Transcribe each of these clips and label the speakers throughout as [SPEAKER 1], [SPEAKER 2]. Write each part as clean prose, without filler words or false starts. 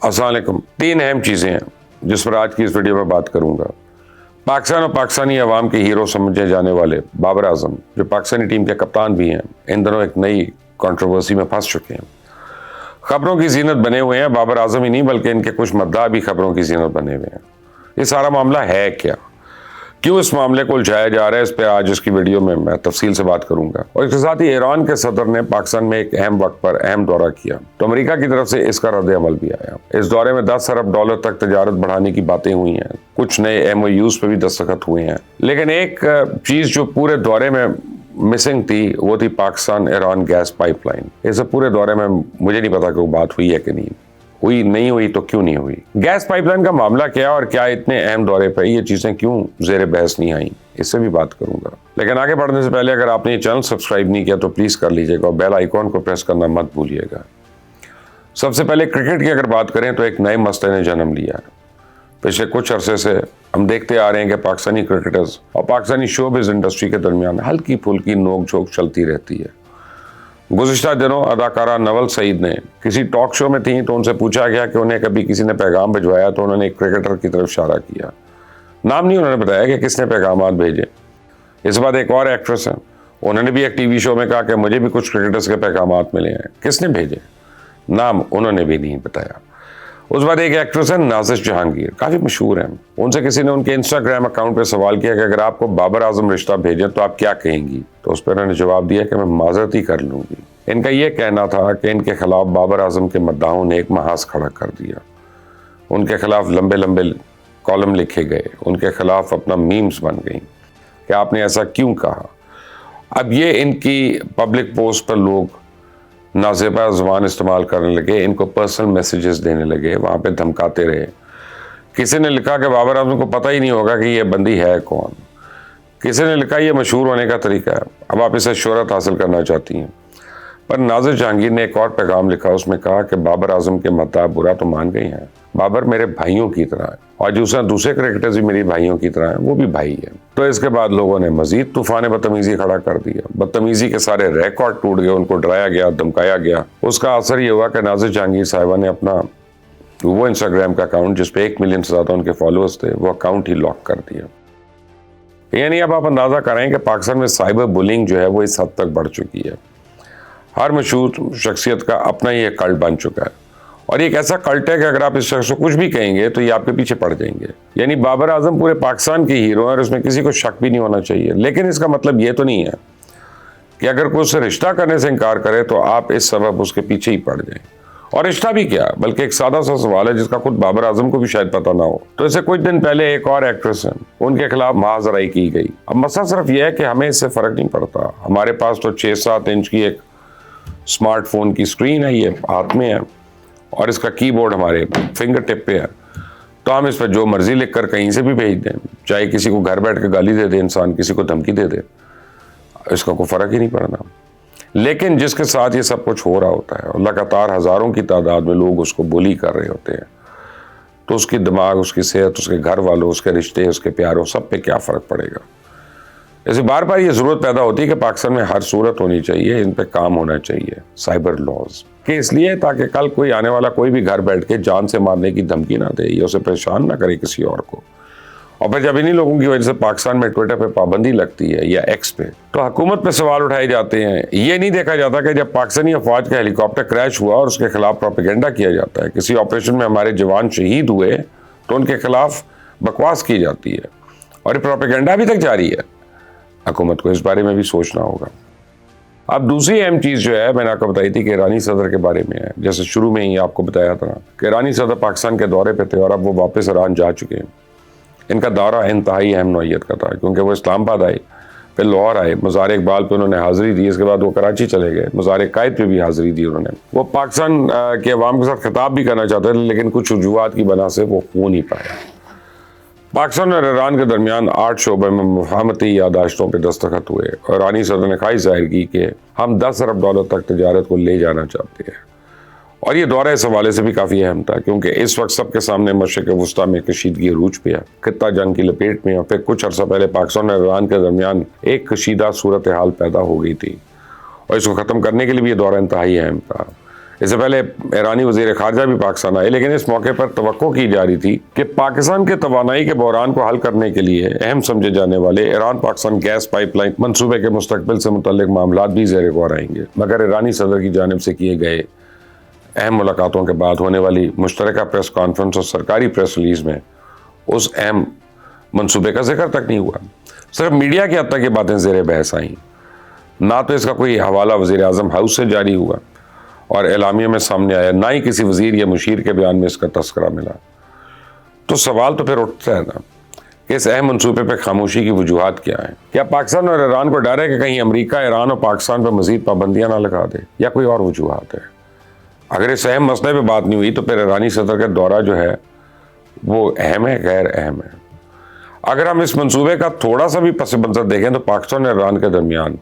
[SPEAKER 1] السلام علیکم. 3 اہم چیزیں ہیں جس پر آج کی اس ویڈیو میں بات کروں گا. پاکستان اور پاکستانی عوام کے ہیرو سمجھے جانے والے بابر اعظم جو پاکستانی ٹیم کے کپتان بھی ہیں، ان دنوں ایک نئی کنٹروورسی میں پھنس چکے ہیں. خبروں کی زینت بنے ہوئے ہیں. بابر اعظم ہی نہیں بلکہ ان کے کچھ مداح بھی خبروں کی زینت بنے ہوئے ہیں. یہ سارا معاملہ ہے کیا؟ کیوں اس معاملے کو الجھایا جا رہا ہے؟ اس پہ آج اس کی ویڈیو میں تفصیل سے بات کروں گا. اور اس کے ساتھ ہی ایران کے صدر نے پاکستان میں ایک اہم وقت پر اہم دورہ کیا تو امریکہ کی طرف سے اس کا رد عمل بھی آیا. اس دورے میں $10 ارب تک تجارت بڑھانے کی باتیں ہوئی ہیں. کچھ نئے MOUs پہ بھی دستخط ہوئے ہیں. لیکن ایک چیز جو پورے دورے میں مسنگ تھی وہ تھی Pakistan Iran gas pipe line. اس پورے دورے میں مجھے نہیں پتا کہ وہ بات ہوئی ہے کہ نہیں ہوئی تو کیوں نہیں ہوئی. گیس پائپ لائن کا معاملہ کیا اور کیا اتنے اہم دورے پہ یہ چیزیں کیوں زیر بحث نہیں آئیں، اس سے بھی بات کروں گا. لیکن آگے بڑھنے سے پہلے اگر آپ نے یہ چینل سبسکرائب نہیں کیا تو پلیز کر لیجئے گا اور بیل آئیکن کو پریس کرنا مت بھولیے گا. سب سے پہلے کرکٹ کی اگر بات کریں تو ایک نئے مسئلے نے جنم لیا ہے. پچھلے کچھ عرصے سے ہم دیکھتے آ رہے ہیں کہ پاکستانی کرکٹرز اور پاکستانی شوبز انڈسٹری کے درمیان ہلکی پھلکی نوک جھوک چلتی رہتی ہے. گزشتہ دنوں اداکارہ نول سعید نے کسی ٹاک شو میں تھیں تو ان سے پوچھا گیا کہ انہیں کبھی کسی نے پیغام بھجوایا تو انہوں نے ایک کرکٹر کی طرف اشارہ کیا. نام نہیں انہوں نے بتایا کہ کس نے پیغامات بھیجے. اس بعد ایک اور ایکٹریس ہیں، انہوں نے بھی ایک ٹی وی شو میں کہا کہ مجھے بھی کچھ کرکٹرز کے پیغامات ملے ہیں. کس نے بھیجے؟ نام انہوں نے بھی نہیں بتایا. اس بعد ایک ایکٹریس ہیں نازش جہانگیر، کافی مشہور ہیں. ان سے کسی نے ان کے انسٹاگرام اکاؤنٹ پہ سوال کیا کہ اگر آپ کو بابر اعظم رشتہ بھیجیں تو آپ کیا کہیں گی؟ تو اس پہ انہوں نے جواب دیا کہ میں معذرت ہی کر لوں گی. ان کا یہ کہنا تھا کہ ان کے خلاف بابر اعظم کے مداحوں نے ایک محاذ کھڑا کر دیا. ان کے خلاف لمبے لمبے کالم لکھے گئے، ان کے خلاف اپنا میمز بن گئیں کہ آپ نے ایسا کیوں کہا. اب یہ ان کی پبلک پوسٹ پر لوگ نازیبا زبان استعمال کرنے لگے، ان کو پرسنل میسیجز دینے لگے، وہاں پہ دھمکاتے رہے. کسی نے لکھا کہ بابر اعظم کو پتہ ہی نہیں ہوگا کہ یہ بندی ہے کون. کسی نے لکھا یہ مشہور ہونے کا طریقہ ہے، اب آپ اسے شہرت حاصل کرنا چاہتی ہیں. پر نازش جہانگیر نے ایک اور پیغام لکھا، اس میں کہا کہ بابر اعظم کے مداح برا تو مان گئی ہیں، بابر میرے بھائیوں کی طرح ہے اور دوسرے کرکٹرز بھی میری بھائیوں کی طرح ہیں، وہ بھی بھائی ہیں. تو اس کے بعد لوگوں نے مزید طوفان بدتمیزی کھڑا کر دیا. بدتمیزی کے سارے ریکارڈ ٹوٹ گئے، ان کو ڈرایا گیا، دھمکایا گیا. اس کا اثر یہ ہوا کہ نازش جہانگیر صاحبہ نے اپنا وہ انسٹاگرام کا اکاؤنٹ جس پہ 1 ملین سے زیادہ ان کے فالوورز تھے وہ اکاؤنٹ ہی لاک کر دیا. یعنی اب آپ اندازہ کریں کہ پاکستان میں سائبر بولنگ جو ہے وہ اس حد تک بڑھ چکی ہے. ہر مشہور شخصیت کا اپنا ہی ایک کلٹ بن چکا ہے اور یہ ایک ایسا کلٹ ہے کہ اگر آپ اس شخص کو کچھ بھی کہیں گے تو یہ آپ کے پیچھے پڑ جائیں گے. یعنی بابر اعظم پورے پاکستان کی ہیرو ہے اور اس میں کسی کو شک بھی نہیں ہونا چاہیے. لیکن اس کا مطلب یہ تو نہیں ہے کہ اگر کوئی اسے رشتہ کرنے سے انکار کرے تو آپ اس سبب اس کے پیچھے ہی پڑ جائیں. اور رشتہ بھی کیا بلکہ ایک سادہ سا سوال ہے جس کا خود بابر اعظم کو بھی شاید پتہ نہ ہو. تو اسے کچھ دن پہلے ایک اور ایکٹریس ہیں، ان کے خلاف محاذ رائی کی گئی. اب مسئلہ صرف یہ ہے کہ ہمیں اس سے فرق نہیں پڑتا. ہمارے پاس تو 6-7 انچ کی ایک اسمارٹ فون کی اسکرین ہے، یہ ہاتھ میں ہے اور اس کا کی بورڈ ہمارے فنگر ٹپ پہ ہے. تو ہم اس پہ جو مرضی لکھ کر کہیں سے بھی بھیج دیں، چاہے کسی کو گھر بیٹھ کے گالی دے دے انسان، کسی کو دھمکی دے دے، اس کا کوئی فرق ہی نہیں پڑنا. لیکن جس کے ساتھ یہ سب کچھ ہو رہا ہوتا ہے اور لگاتار ہزاروں کی تعداد میں لوگ اس کو بولی کر رہے ہوتے ہیں تو اس کی دماغ، اس کی صحت، اس کے گھر والوں، اس کے رشتے، اس کے پیاروں، سب پہ کیا فرق پڑے گا. ایسے بار بار یہ ضرورت پیدا ہوتی ہے کہ پاکستان میں ہر صورت ہونی چاہیے، ان پہ کام ہونا چاہیے سائبر لاز کہ اس لیے تاکہ کل کوئی آنے والا کوئی بھی گھر بیٹھ کے جان سے مارنے کی دھمکی نہ دے یا اسے پریشان نہ کرے کسی اور کو. اور پھر جب انہی لوگوں کی وجہ سے پاکستان میں ٹویٹر پہ پابندی لگتی ہے یا ایکس پہ تو حکومت پہ سوال اٹھائے جاتے ہیں. یہ نہیں دیکھا جاتا کہ جب پاکستانی افواج کا ہیلی کاپٹر کریش ہوا اور اس کے خلاف پروپیگنڈا کیا جاتا ہے، کسی آپریشن میں ہمارے جوان شہید ہوئے تو ان کے خلاف بکواس کی جاتی ہے اور یہ پروپیگنڈا ابھی تک جاری ہے. حکومت کو اس بارے میں بھی سوچنا ہوگا. اب دوسری اہم چیز جو ہے میں نے آپ کو بتائی تھی کہ ایرانی صدر کے بارے میں ہے. جیسے شروع میں ہی آپ کو بتایا تھا کہ ایرانی صدر پاکستان کے دورے پہ تھے اور اب وہ واپس ایران جا چکے ہیں. ان کا دورہ انتہائی اہم نوعیت کا تھا کیونکہ وہ اسلام آباد آئے، پھر لاہور آئے، مزار اقبال پہ انہوں نے حاضری دی، اس کے بعد وہ کراچی چلے گئے، مزار قائد پہ بھی حاضری دی انہوں نے. وہ پاکستان کے عوام کے ساتھ خطاب بھی کرنا چاہتے تھے لیکن کچھ وجوہات کی بنا سے وہ ہو نہیں پایا. پاکستان اور ایران کے درمیان 8 شعبے میں مفاہمتی یادداشتوں پہ دستخط ہوئے اور ایرانی صدر نے خواہش ظاہر کی کہ ہم $10 ارب تک تجارت کو لے جانا چاہتے ہیں. اور یہ دورہ اس حوالے سے بھی کافی اہم تھا کیونکہ اس وقت سب کے سامنے مشرق وسطیٰ میں کشیدگی عروج پہ ہے، خطہ جنگ کی لپیٹ میں، اور پھر کچھ عرصہ پہلے پاکستان اور ایران کے درمیان ایک کشیدہ صورتحال پیدا ہو گئی تھی اور اس کو ختم کرنے کے لیے بھی یہ دورہ انتہائی اہم تھا. اس سے پہلے ایرانی وزیر خارجہ بھی پاکستان آئے، لیکن اس موقع پر توقع کی جا رہی تھی کہ پاکستان کے توانائی کے بحران کو حل کرنے کے لیے اہم سمجھے جانے والے Iran Pakistan gas pipe line منصوبے کے مستقبل سے متعلق معاملات بھی زیر غور آئیں گے، مگر ایرانی صدر کی جانب سے کیے گئے اہم ملاقاتوں کے بعد ہونے والی مشترکہ پریس کانفرنس اور سرکاری پریس ریلیز میں اس اہم منصوبے کا ذکر تک نہیں ہوا۔ صرف میڈیا کی حد تک یہ باتیں زیر بحث آئیں، نہ تو اس کا کوئی حوالہ وزیر اعظم ہاؤس سے جاری ہوا اور اعلامیہ میں سامنے آیا، نہ ہی کسی وزیر یا مشیر کے بیان میں اس کا تذکرہ ملا۔ تو سوال تو پھر اٹھتا ہے نا کہ اس اہم منصوبے پہ خاموشی کی وجوہات کیا ہیں؟ کیا پاکستان اور ایران کو ڈر ہے کہ کہیں امریکہ ایران اور پاکستان پہ مزید پابندیاں نہ لگا دے، یا کوئی اور وجوہات ہے؟ اگر اس اہم مسئلے پہ بات نہیں ہوئی تو پھر ایرانی صدر کا دورہ جو ہے وہ اہم ہے، غیر اہم ہے؟ اگر ہم اس منصوبے کا تھوڑا سا بھی پس منظر دیکھیں تو پاکستان اور ایران کے درمیان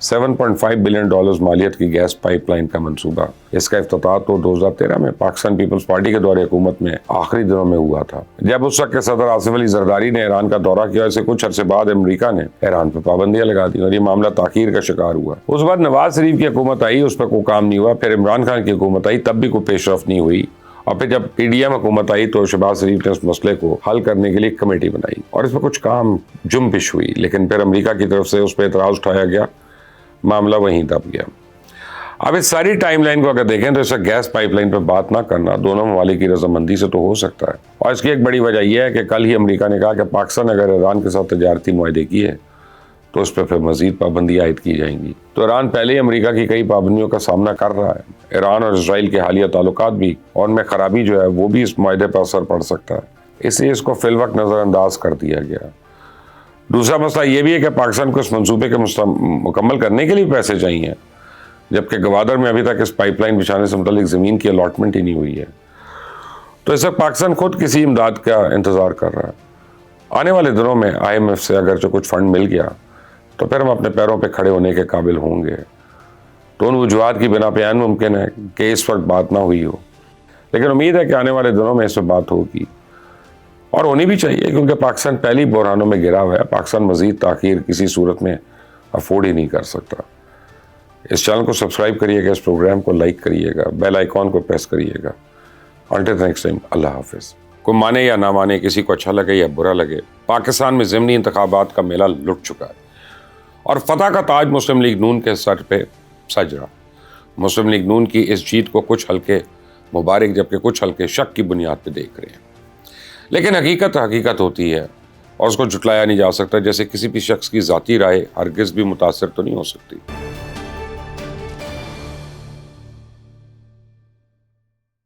[SPEAKER 1] $7.5 بلین مالیت کی گیس پائپ لائن کا منصوبہ، اس کا افتتاح تو 2013 میں پاکستان پیپلز پارٹی کے دور حکومت میں آخری دنوں میں ہوا تھا، جب اس وقت کے صدر آصف علی زرداری نے ایران کا دورہ کیا۔ اسے کچھ عرصے بعد امریکہ نے ایران پہ پابندیاں لگا دی اور یہ معاملہ تاخیر کا شکار ہوا۔ اس بعد نواز شریف کی حکومت آئی، اس پہ کوئی کام نہیں ہوا، پھر عمران خان کی حکومت آئی، تب بھی کوئی پیش رفت نہیں ہوئی، اور پھر جب پی ڈی ایم حکومت آئی تو شہباز شریف نے اس مسئلے کو حل کرنے کے لیے ایک کمیٹی بنائی اور اس پہ کچھ کام جنبش ہوئی، لیکن پھر امریکہ کی طرف سے اس پہ اعتراض اٹھایا گیا، معاملہ وہیں دب گیا۔ اب اس ساری ٹائم لائن کو اگر دیکھیں تو اس گیس پائپ لائن پہ بات نہ کرنا دونوں ممالک کی رضامندی سے تو ہو سکتا ہے، اور اس کی ایک بڑی وجہ یہ ہے کہ کل ہی امریکہ نے کہا کہ پاکستان اگر ایران کے ساتھ تجارتی معاہدے کیے تو اس پہ پھر مزید پابندیاں عائد کی جائیں گی۔ تو ایران پہلے ہی امریکہ کی کئی پابندیوں کا سامنا کر رہا ہے، ایران اور اسرائیل کے حالیہ تعلقات بھی اور ان میں خرابی جو ہے وہ بھی اس معاہدے پر اثر پڑ سکتا ہے، اس لیے اس کو فی الوقت نظر انداز کر دیا گیا۔ دوسرا مسئلہ یہ بھی ہے کہ پاکستان کو اس منصوبے کے مکمل کرنے کے لیے پیسے چاہیے، جبکہ گوادر میں ابھی تک اس پائپ لائن بچھانے سے متعلق زمین کی الاٹمنٹ ہی نہیں ہوئی ہے۔ تو اس وقت پاکستان خود کسی امداد کا انتظار کر رہا ہے۔ آنے والے دنوں میں IMF سے اگر جو کچھ فنڈ مل گیا تو پھر ہم اپنے پیروں پہ کھڑے ہونے کے قابل ہوں گے۔ تو ان وجوہات کی بنا پہ عین ممکن ہے کہ اس وقت بات نہ ہوئی ہو، لیکن امید ہے کہ آنے والے دنوں میں اس پہ بات ہوگی، اور ہونی بھی چاہیے، کیونکہ پاکستان پہلی بحرانوں میں گرا ہوا ہے۔ پاکستان مزید تاخیر کسی صورت میں افورڈ ہی نہیں کر سکتا۔ اس چینل کو سبسکرائب کریے گا، اس پروگرام کو لائک کریے گا، بیل آئیکن کو پریس کریے گا۔ انٹل نیکسٹ ٹائم، اللہ حافظ۔ کوئی مانے یا نہ مانے، کسی کو اچھا لگے یا برا لگے، پاکستان میں ضمنی انتخابات کا میلہ لٹ چکا ہے اور فتح کا تاج مسلم لیگ نون کے سر پہ سج رہا۔ مسلم لیگ نون کی اس جیت کو کچھ حلقے مبارک جبکہ کچھ حلقے شک کی بنیاد پہ دیکھ رہے ہیں، لیکن حقیقت ہوتی ہے اور اس کو جھٹلایا نہیں جا سکتا، جیسے کسی بھی شخص کی ذاتی رائے ہرگز بھی متاثر تو نہیں ہو سکتی۔